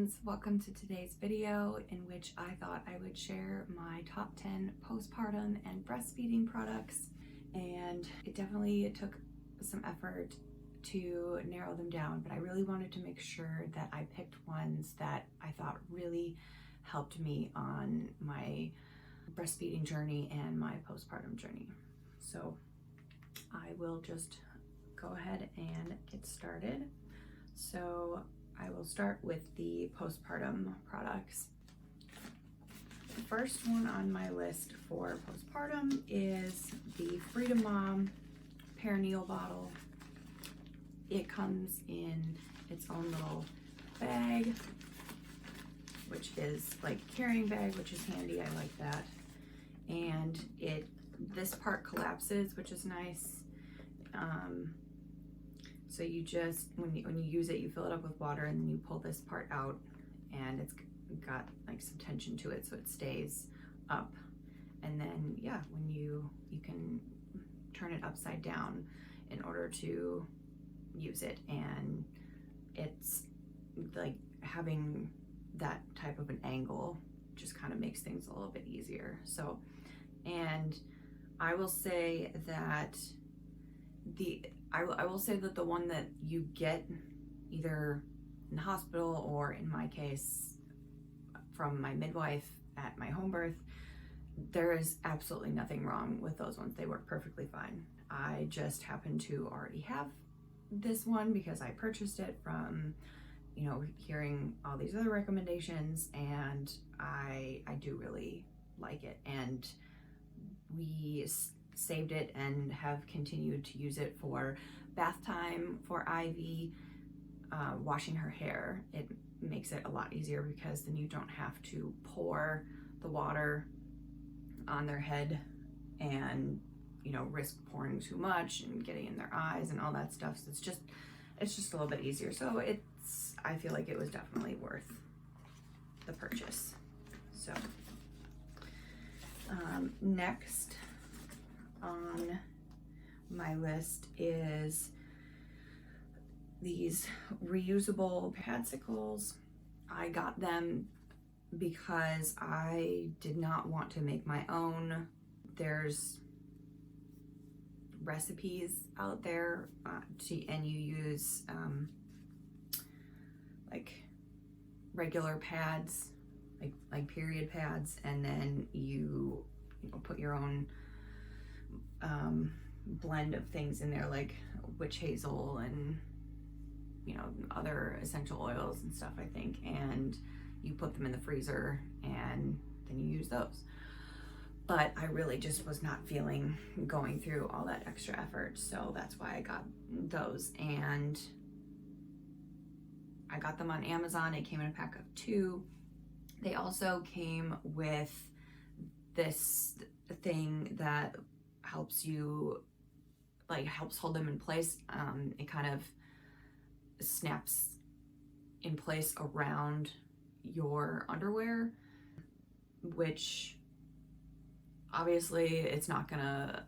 friends, welcome to today's video in which I thought I would share my top 10 postpartum and breastfeeding products, and it definitely took some effort to narrow them down, but I really wanted to make sure that I picked ones that I thought really helped me on my breastfeeding journey and my postpartum journey. So I will just go ahead and get started. So I will start with the postpartum products. The first one on my list for postpartum is the Freedom Mom Perineal bottle. It comes in its own little bag, which is like carrying bag, which is handy. I like that. And this part collapses, which is nice. So you just, when you use it, you fill it up with water and then you pull this part out, and it's got like some tension to it so it stays up. And then, yeah, when you can turn it upside down in order to use it. And it's like having that type of an angle just kind of makes things a little bit easier. So, and I will say that I will say that the one that you get either in the hospital or, in my case, from my midwife at my home birth, there is absolutely nothing wrong with those ones. They work perfectly fine. I just happen to already have this one because I purchased it from, hearing all these other recommendations, and I do really like it. And we saved it and have continued to use it for bath time, for Ivy, washing her hair. It makes it a lot easier because then you don't have to pour the water on their head and risk pouring too much and getting in their eyes and all that stuff. So it's just a little bit easier. So I feel like it was definitely worth the purchase. So next on my list is these reusable popsicles. I got them because I did not want to make my own. There's recipes out there and you use like regular pads, like period pads, and then you put your own blend of things in there, like witch hazel and other essential oils and stuff, I think, and you put them in the freezer and then you use those. But I really just was not feeling going through all that extra effort, so that's why I got those. And I got them on Amazon. It came in a pack of 2. They also came with this thing that helps hold them in place. It kind of snaps in place around your underwear, which obviously it's not gonna,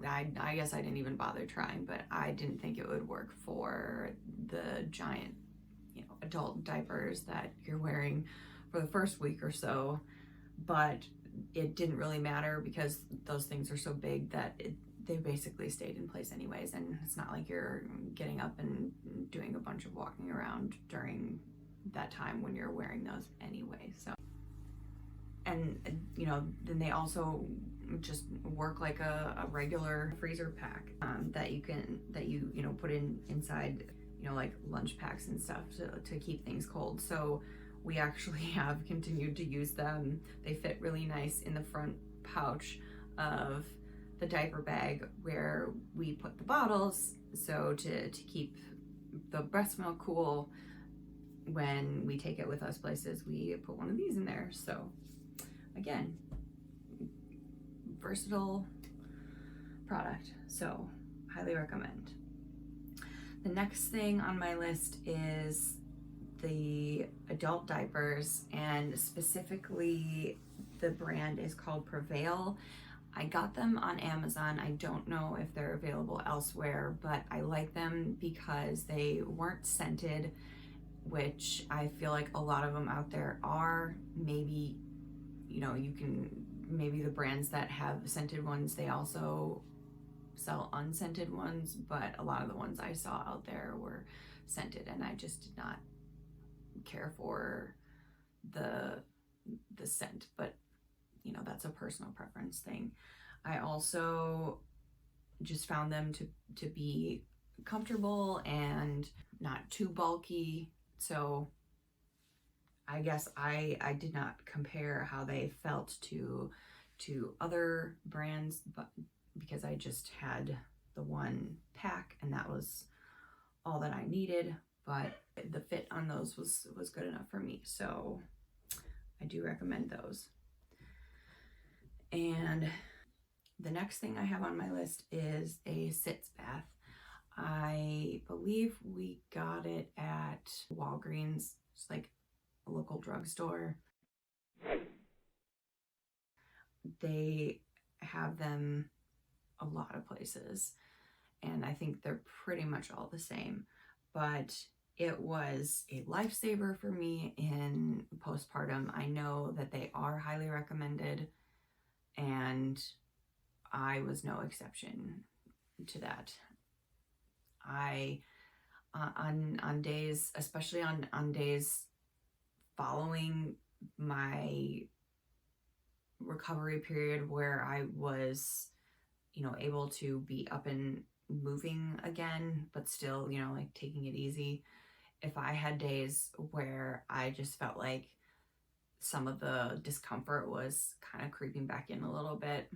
I guess I didn't even bother trying, but I didn't think it would work for the giant, adult diapers that you're wearing for the first week or so. But it didn't really matter because those things are so big that they basically stayed in place anyways, and it's not like you're getting up and doing a bunch of walking around during that time when you're wearing those anyway. So, and then they also just work like a regular freezer pack that you put inside like lunch packs and stuff to keep things cold. So we actually have continued to use them. They fit really nice in the front pouch of the diaper bag where we put the bottles, so to keep the breast milk cool when we take it with us places, we put one of these in there. So again, versatile product, so highly recommend. The next thing on my list is the adult diapers, and specifically the brand is called Prevail. I got them on Amazon. I don't know if they're available elsewhere, but I like them because they weren't scented which I feel like a lot of them out there are. Maybe, you know, you can, maybe the brands that have scented ones, they also sell unscented ones, but a lot of the ones I saw out there were scented, and I just did not care for the scent. But you know, that's a personal preference thing. I also just found them to be comfortable and not too bulky. So I guess I did not compare how they felt to other brands, but because I just had the one pack and that was all that I needed. But the fit on those was good enough for me, so I do recommend those. And the next thing I have on my list is a sitz bath. I believe we got it at Walgreens, just like a local drugstore. They have them a lot of places, and I think they're pretty much all the same. But it was a lifesaver for me in postpartum. I know that they are highly recommended, and I was no exception to that. I on days, especially on days following my recovery period where I was, you know, able to be up and moving again, but still, you know, like taking it easy. If I had days where I just felt like some of the discomfort was kind of creeping back in a little bit,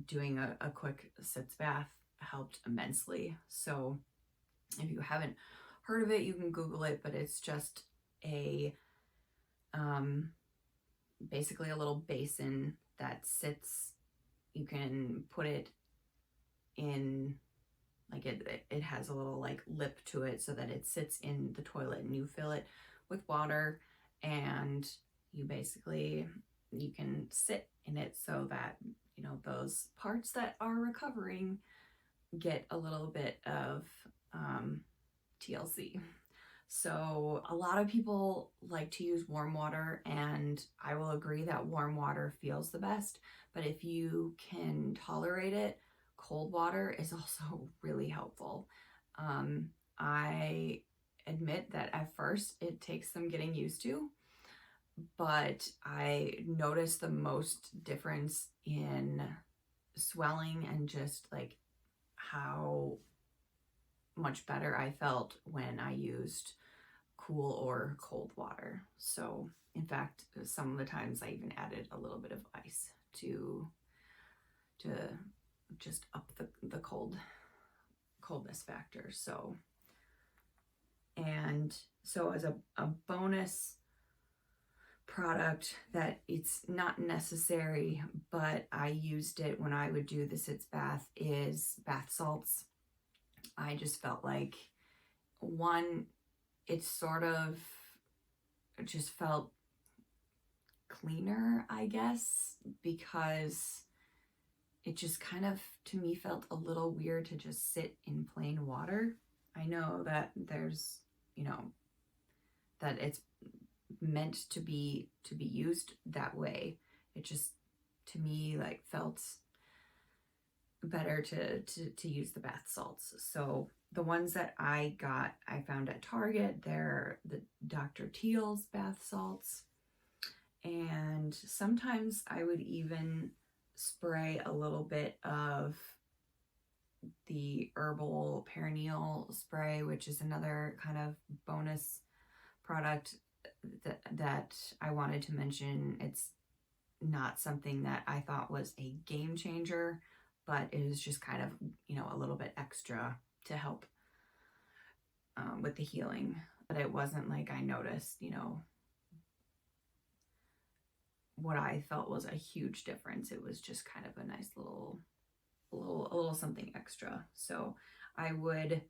doing a quick sitz bath helped immensely. So if you haven't heard of it, you can Google it, but it's just a basically a little basin that sits. You can put it in, like it has a little like lip to it so that it sits in the toilet, and you fill it with water, and you can sit in it so that, you know, those parts that are recovering get a little bit of TLC. So a lot of people like to use warm water, and I will agree that warm water feels the best, but if you can tolerate it, cold water is also really helpful. I admit that at first it takes some getting used to, but I noticed the most difference in swelling and just like how much better I felt when I used cool or cold water. So in fact, some of the times I even added a little bit of ice to just up the coldness factor. So as a bonus product that it's not necessary, but I used it when I would do the sitz bath, is bath salts. I just felt like, one, it sort of just felt cleaner, I guess, because it just kind of, to me, felt a little weird to just sit in plain water. I know that there's, you know, that it's meant to be used that way. It just, to me, like felt better to use the bath salts. So the ones that I got, I found at Target, they're the Dr. Teal's bath salts. And sometimes I would even spray a little bit of the herbal Perineal spray, which is another kind of bonus product that I wanted to mention. It's not something that I thought was a game changer, but it is just kind of, you know, a little bit extra to help with the healing. But it wasn't like I noticed, you know, what I felt was a huge difference. It was just kind of a nice little something extra. So I would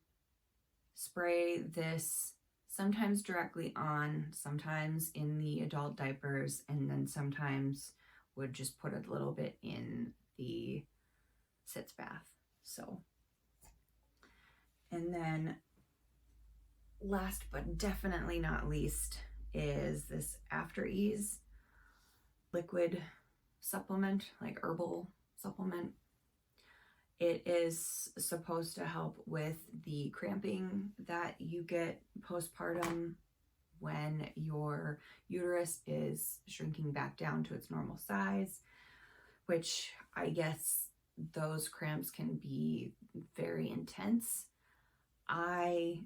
spray this sometimes directly on, sometimes in the adult diapers, and then sometimes would just put a little bit in the sitz bath. So, and then last but definitely not least is this After Ease liquid supplement, like herbal supplement. It is supposed to help with the cramping that you get postpartum when your uterus is shrinking back down to its normal size, which I guess those cramps can be very intense. I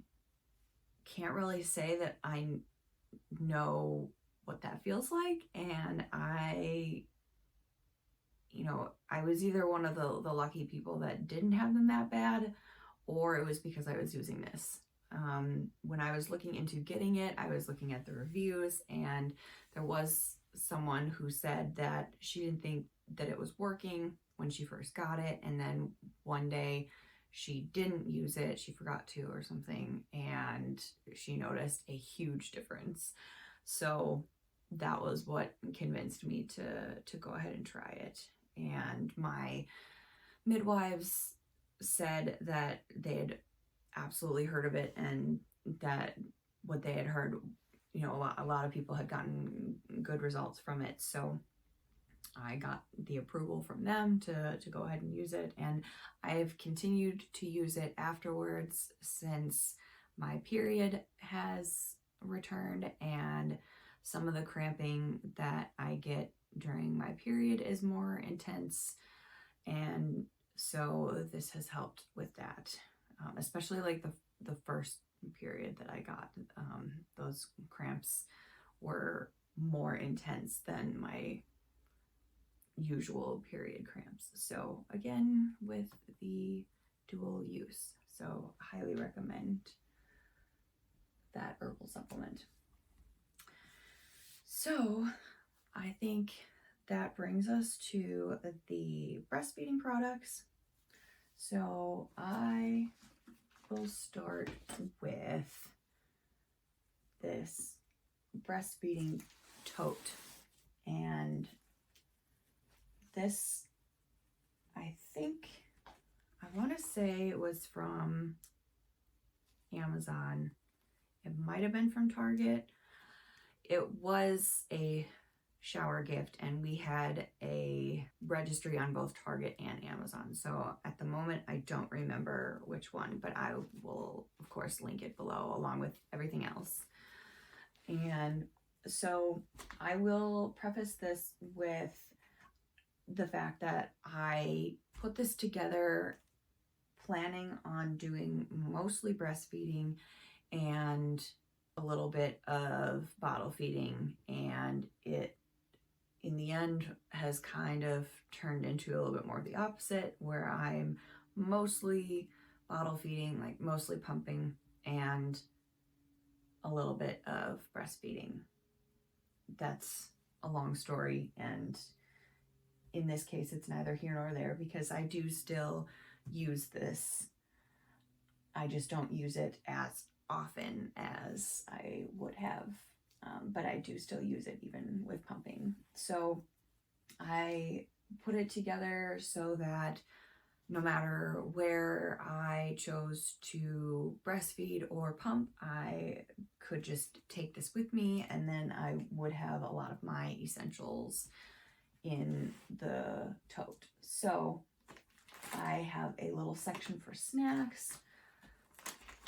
can't really say that I know what that feels like, and I was either one of the lucky people that didn't have them that bad, or it was because I was using this. When I was looking into getting it, I was looking at the reviews, and there was someone who said that she didn't think that it was working when she first got it, and then one day she didn't use it, she forgot to or something, and she noticed a huge difference. So that was what convinced me to go ahead and try it. And my midwives said that they had absolutely heard of it, and that what they had heard, a lot of people had gotten good results from it. So I got the approval from them to go ahead and use it, and I've continued to use it afterwards since my period has returned, and some of the cramping that I get during my period is more intense, and so this has helped with that, especially like the first period that I got. Those cramps were more intense than my usual period cramps. So again, with the dual use, so highly recommend that herbal supplement. So I think that brings us to the breastfeeding products. So I will start with this Breastfeeding Tote, and this, I think, I want to say it was from Amazon. It might have been from Target. It was a shower gift, and we had a registry on both Target and Amazon. So at the moment, I don't remember which one, but I will, of course, link it below along with everything else. And so I will preface this with the fact that I put this together planning on doing mostly breastfeeding and a little bit of bottle feeding, and it in the end has kind of turned into a little bit more of the opposite, where I'm mostly bottle feeding, like mostly pumping, and a little bit of breastfeeding. That's a long story, and in this case it's neither here nor there, because I do still use this. I just don't use it as often as I would have, but I do still use it even with pumping. So I put it together so that no matter where I chose to breastfeed or pump, I could just take this with me, and then I would have a lot of my essentials in the tote. So I have a little section for snacks,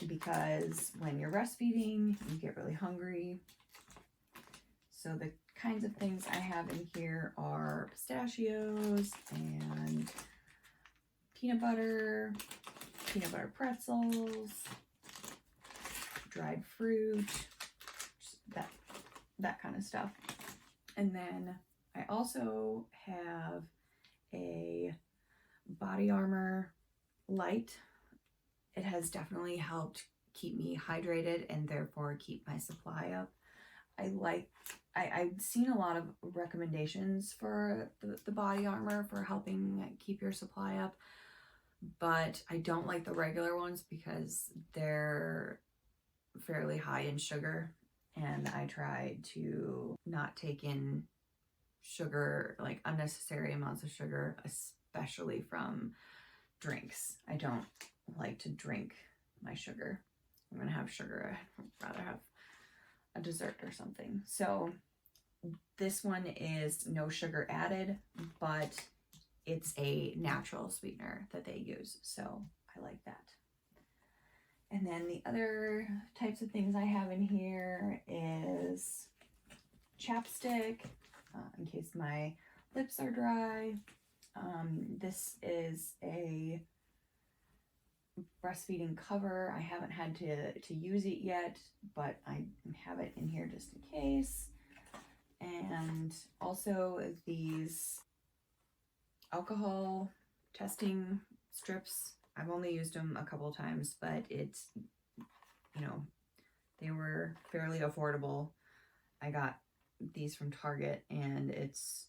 because when you're breastfeeding, you get really hungry. So the kinds of things I have in here are pistachios and peanut butter pretzels, dried fruit, that kind of stuff. And then I also have a Body Armor light. It has definitely helped keep me hydrated and therefore keep my supply up. I've seen a lot of recommendations for the Body Armor for helping keep your supply up, but I don't like the regular ones because they're fairly high in sugar, and I try to not take in sugar, like unnecessary amounts of sugar, especially from drinks. I don't like to drink my sugar I'm gonna have sugar. I'd rather have a dessert or something. So this one is no sugar added, but it's a natural sweetener that they use. So I like that. And then the other types of things I have in here is chapstick, in case my lips are dry. This is a breastfeeding cover. I haven't had to use it yet, but I have it in here just in case. And also these alcohol testing strips. I've only used them a couple times, but it's, you know, they were fairly affordable. I got these from Target, and it's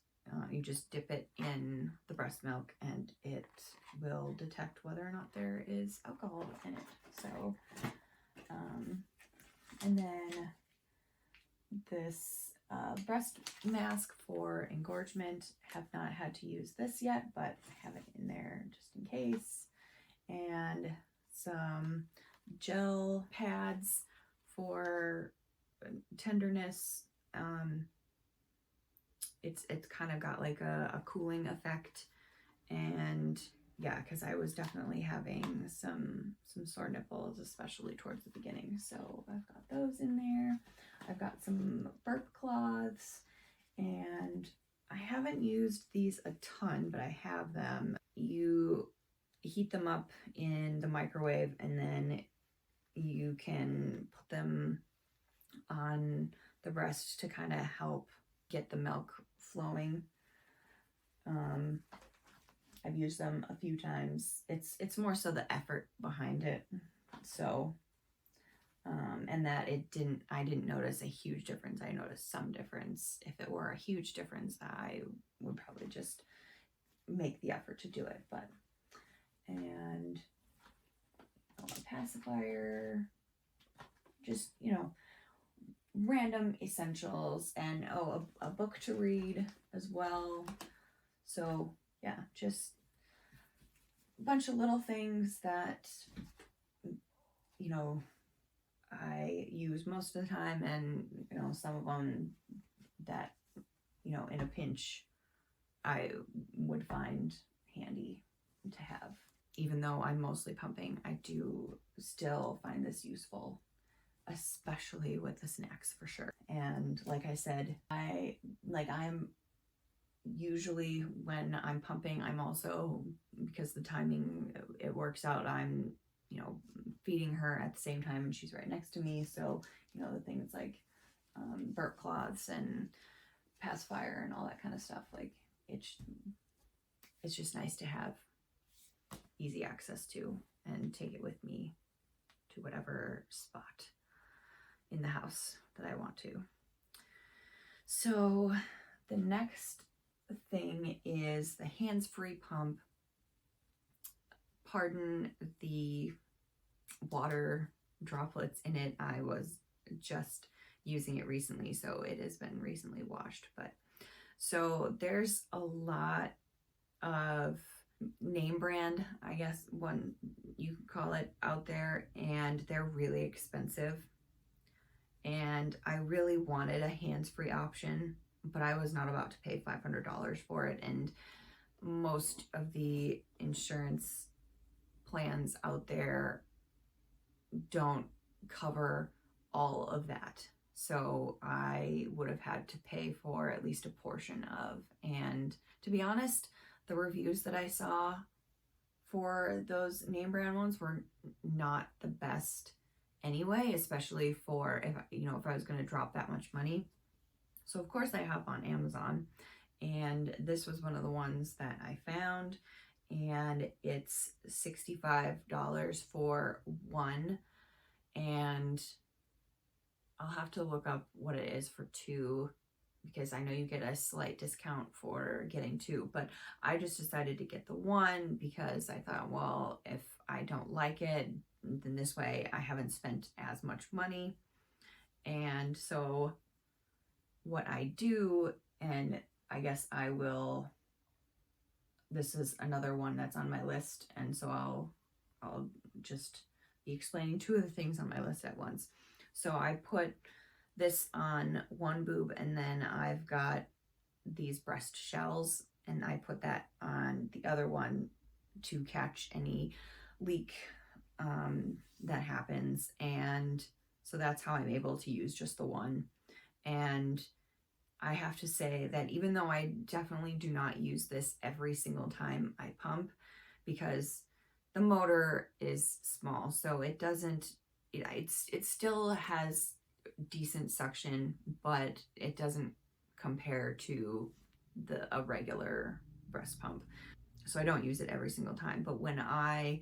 you just dip it in the breast milk and it will detect whether or not there is alcohol in it. So and then this breast mask for engorgement. Have not had to use this yet, but I have it in there just in case. And some gel pads for tenderness. It's kind of got like a cooling effect, and yeah, because I was definitely having some sore nipples, especially towards the beginning. So I've got those in there. I've got some burp cloths, and I haven't used these a ton, but I have them. You heat them up in the microwave, and then you can put them on the breast to kind of help get the milk flowing. I've used them a few times. It's more so the effort behind it. So and that I didn't notice a huge difference. I noticed some difference. If it were a huge difference, I would probably just make the effort to do it. But and a pacifier, just, you know, random essentials, and a book to read as well. So yeah, just a bunch of little things that, you know, I use most of the time, and, you know, some of them that, you know, in a pinch I would find handy to have. Even though I'm mostly pumping, I do still find this useful, especially with the snacks for sure. And like I said, I'm usually, when I'm pumping, I'm also, because the timing, it works out, I'm, you know, feeding her at the same time, and she's right next to me. So, you know, the things like burp cloths and pacifier and all that kind of stuff, like it's just nice to have easy access to and take it with me to whatever spot in the house that I want to. So the next thing is the hands-free pump. Pardon the water droplets in it. I was just using it recently, so it has been recently washed. But so there's a lot of name brand, I guess one you could call it, out there, and they're really expensive. And I really wanted a hands-free option, but I was not about to pay $500 for it. And most of the insurance plans out there don't cover all of that. So I would have had to pay for at least a portion of. And to be honest, the reviews that I saw for those name brand ones were not the best anyway, especially for if I was going to drop that much money. So of course I hop on Amazon, and this was one of the ones that I found, and it's $65 for one, and I'll have to look up what it is for two, because I know you get a slight discount for getting two, but I just decided to get the one because I thought, well, if I don't like it, then this way I haven't spent as much money. And so what I do, and I guess this is another one that's on my list, and so I'll just be explaining two of the things on my list at once. So I put this on one boob, and then I've got these breast shells, and I put that on the other one to catch any leak that happens. And so that's how I'm able to use just the one. And I have to say that even though I definitely do not use this every single time I pump, because the motor is small, so it doesn't, it still has decent suction, but it doesn't compare to a regular breast pump. So I don't use it every single time. But when I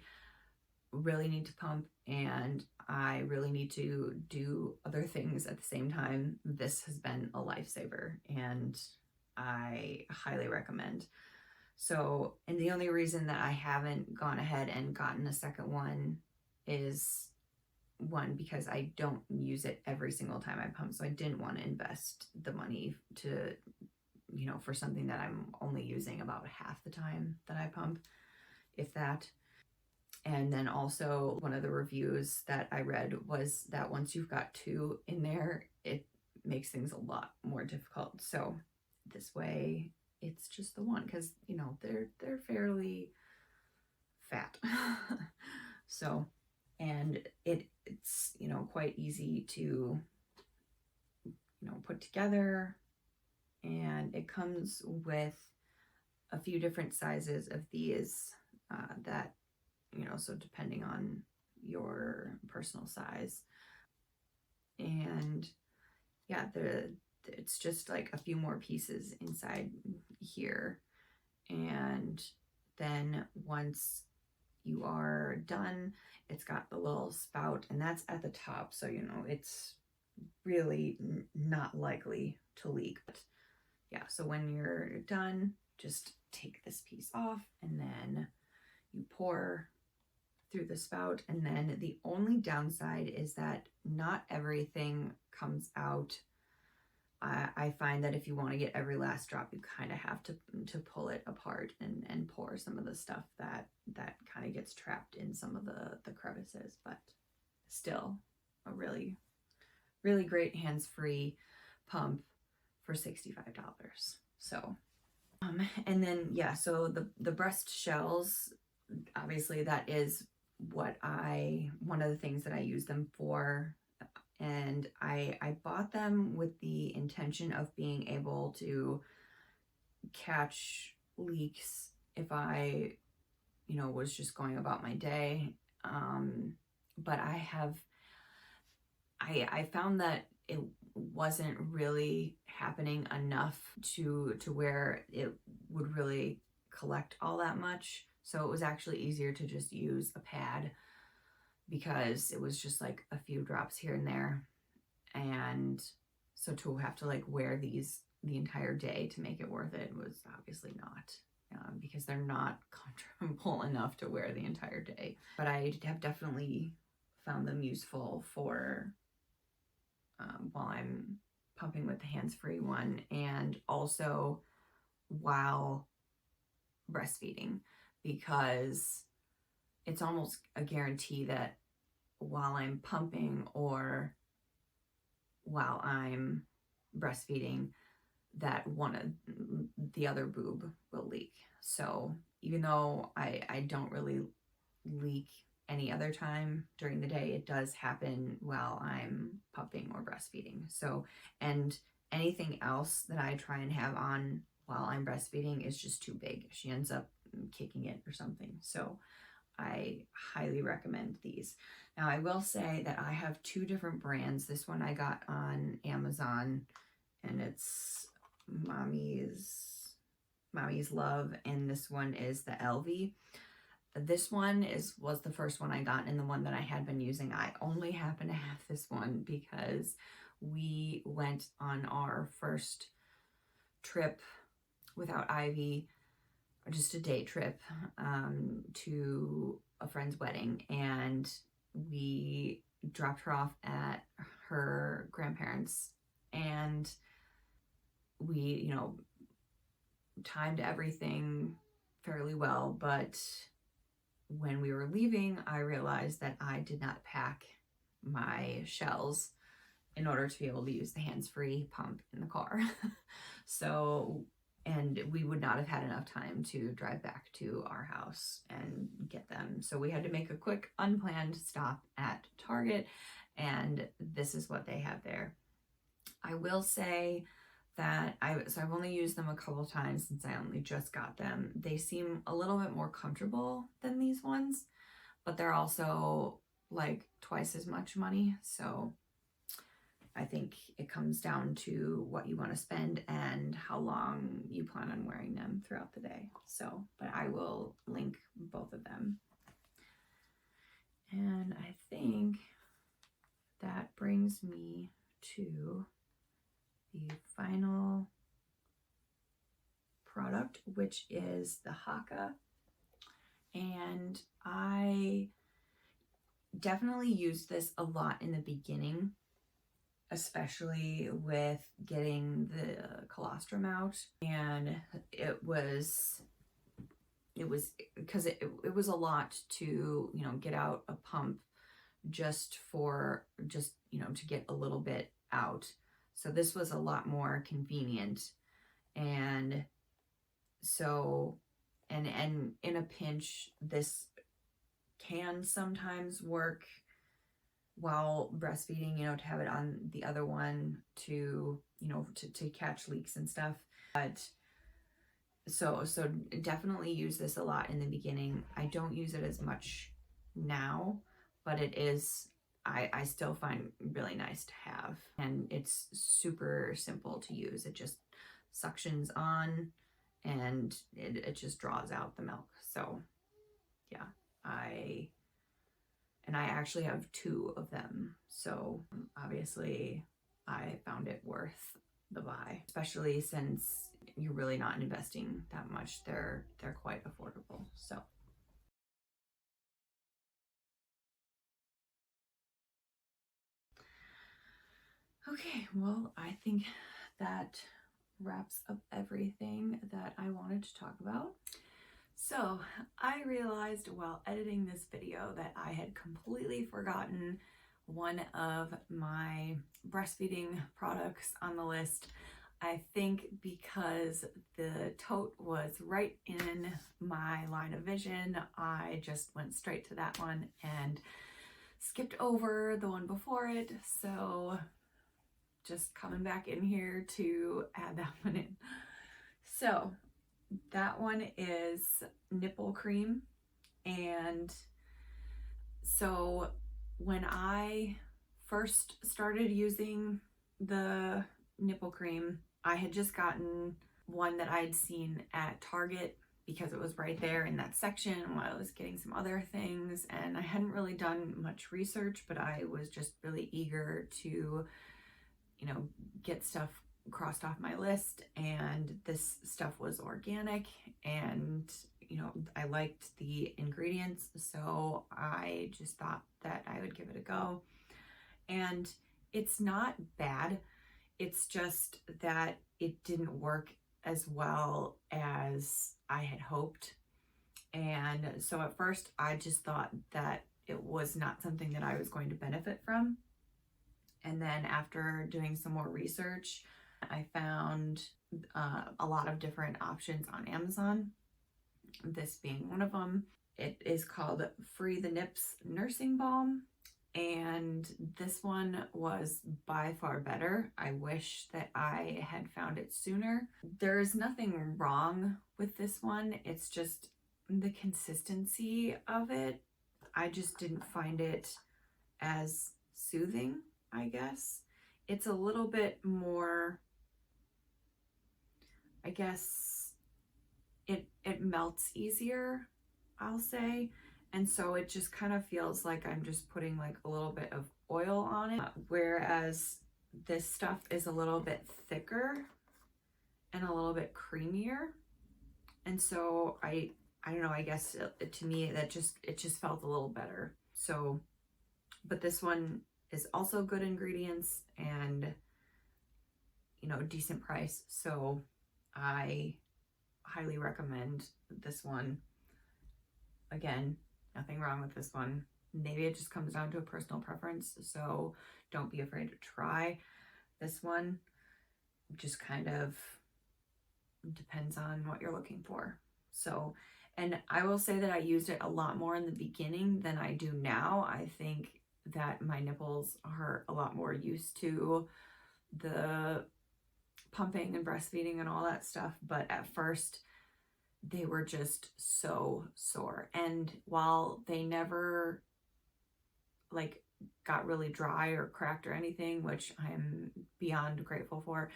really need to pump and I really need to do other things at the same time, this has been a lifesaver, and I highly recommend. So, and the only reason that I haven't gone ahead and gotten a second one is, one, because I don't use it every single time I pump. So I didn't want to invest the money to, you know, for something that I'm only using about half the time that I pump, if that. And then also one of the reviews that I read was that once you've got two in there, it makes things a lot more difficult. So this way it's just the one, because, you know, they're fairly fat. So, and it's, you know, quite easy to, you know, put together, and it comes with a few different sizes of these that, you know, so depending on your personal size. And yeah, it's just like a few more pieces inside here. And then once you are done, it's got the little spout, and that's at the top. So, you know, it's really not likely to leak. But yeah, so when you're done, just take this piece off, and then you pour through the spout. And then the only downside is that not everything comes out. I find that if you want to get every last drop, you kind of have to pull it apart and pour some of the stuff that kind of gets trapped in some of the crevices. But still a really, really great hands-free pump for $65. So and then yeah, so the breast shells, obviously that is one of the things that I use them for. And I bought them with the intention of being able to catch leaks if I, you know, was just going about my day. But I found that it wasn't really happening enough to where it would really collect all that much. So it was actually easier to just use a pad, because it was just like a few drops here and there. And so to have to like wear these the entire day to make it worth it was obviously not, because they're not comfortable enough to wear the entire day. But I have definitely found them useful for while I'm pumping with the hands-free one, and also while breastfeeding, because it's almost a guarantee that while I'm pumping or while I'm breastfeeding, that one of the other boob will leak. So even though I don't really leak any other time during the day, it does happen while I'm pumping or breastfeeding. So, and anything else that I try and have on while I'm breastfeeding is just too big. She ends up kicking it or something. So I highly recommend these. Now I will say that I have two different brands. This one I got on Amazon, and it's Mommy's Love, and this one is the LV. This one was the first one I got, and the one that I had been using. I only happen to have this one because we went on our first trip without Ivy, just a day trip, to a friend's wedding, and we dropped her off at her grandparents, and we, you know, timed everything fairly well, but when we were leaving, I realized that I did not pack my shells in order to be able to use the hands-free pump in the car. So, and we would not have had enough time to drive back to our house and get them. So we had to make a quick unplanned stop at Target, and this is what they have there. I will say that I've only used them a couple times since I only just got them. They seem a little bit more comfortable than these ones, but they're also like twice as much money. So I think it comes down to what you want to spend and how long you plan on wearing them throughout the day. So, but I will link both of them. And I think that brings me to the final product, which is the Haka. And I definitely used this a lot in the beginning, especially with getting the colostrum out. And it was because it was a lot to, you know, get out a pump just you know, to get a little bit out. So this was a lot more convenient. And so, and in a pinch, this can sometimes work while breastfeeding, you know, to have it on the other one to, you know, to catch leaks and stuff. But so definitely use this a lot in the beginning. I don't use it as much now, but it is, I still find really nice to have. And it's super simple to use. It just suctions on and it just draws out the milk. So yeah, I actually have 2 of them. So obviously I found it worth the buy, especially since you're really not investing that much. They're quite affordable. So okay, well, I think that wraps up everything that I wanted to talk about. So I realized while editing this video that I had completely forgotten one of my breastfeeding products on the list. I think because the tote was right in my line of vision, I just went straight to that one and skipped over the one before it. So just coming back in here to add that one in. So that one is Nipple Cream. And so when I first started using the Nipple Cream, I had just gotten one that I'd seen at Target because it was right there in that section while I was getting some other things, and I hadn't really done much research, but I was just really eager to, you know, get stuff crossed off my list, and this stuff was organic, and you know, I liked the ingredients, so I just thought that I would give it a go. And it's not bad, it's just that it didn't work as well as I had hoped. And so at first I just thought that it was not something that I was going to benefit from. And then after doing some more research, I found a lot of different options on Amazon, this being one of them. It is called Free the Nips Nursing Balm, and this one was by far better. I wish that I had found it sooner. There is nothing wrong with this one, it's just the consistency of it. I just didn't find it as soothing, I guess. It's a little bit more, I guess, it melts easier, I'll say. And so it just kind of feels like I'm just putting like a little bit of oil on it. Whereas this stuff is a little bit thicker and a little bit creamier. And so I don't know, I guess to me that it just felt a little better. So, but this one is also good ingredients and, you know, decent price. So I highly recommend this one. Again, Nothing wrong with this one. Maybe it just comes down to a personal preference, so don't be afraid to try this one. Just kind of depends on what you're looking for. So, and I will say that I used it a lot more in the beginning than I do now. I think that my nipples are a lot more used to the pumping and breastfeeding and all that stuff, but at first they were just so sore. And while they never like got really dry or cracked or anything, which I'm beyond grateful for,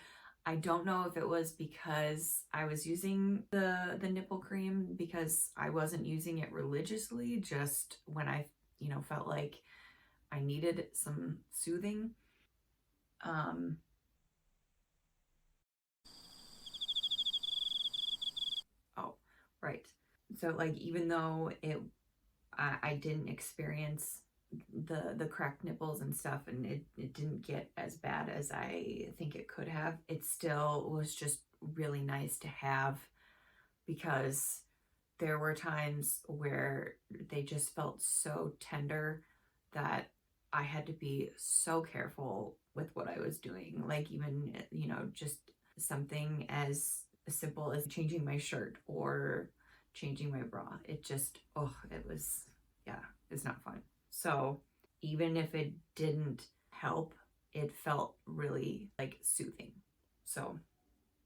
I don't know if it was because I was using the nipple cream because I wasn't using it religiously, just when I, you know, felt like I needed some soothing. Oh, right. So like, even though I didn't experience the cracked nipples and stuff, and it didn't get as bad as I think it could have, it still was just really nice to have, because there were times where they just felt so tender that I had to be so careful with what I was doing. Like, even, you know, just something as simple as changing my shirt or changing my bra. It just, oh, it was, yeah, it's not fun. So even if it didn't help, it felt really like soothing. So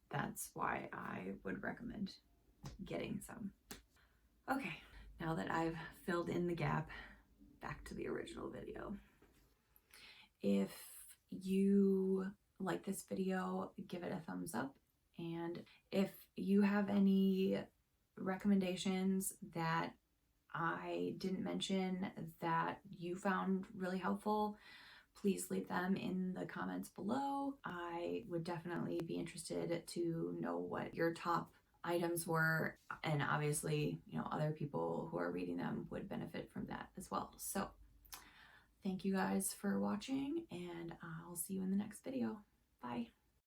that's why I would recommend getting some. Okay, now that I've filled in the gap, back to the original video. If you like this video, give it a thumbs up. And if you have any recommendations that I didn't mention that you found really helpful, please leave them in the comments below. I would definitely be interested to know what your top items were, and obviously, you know, other people who are reading them would benefit from that as well. So thank you guys for watching, and I'll see you in the next video. Bye.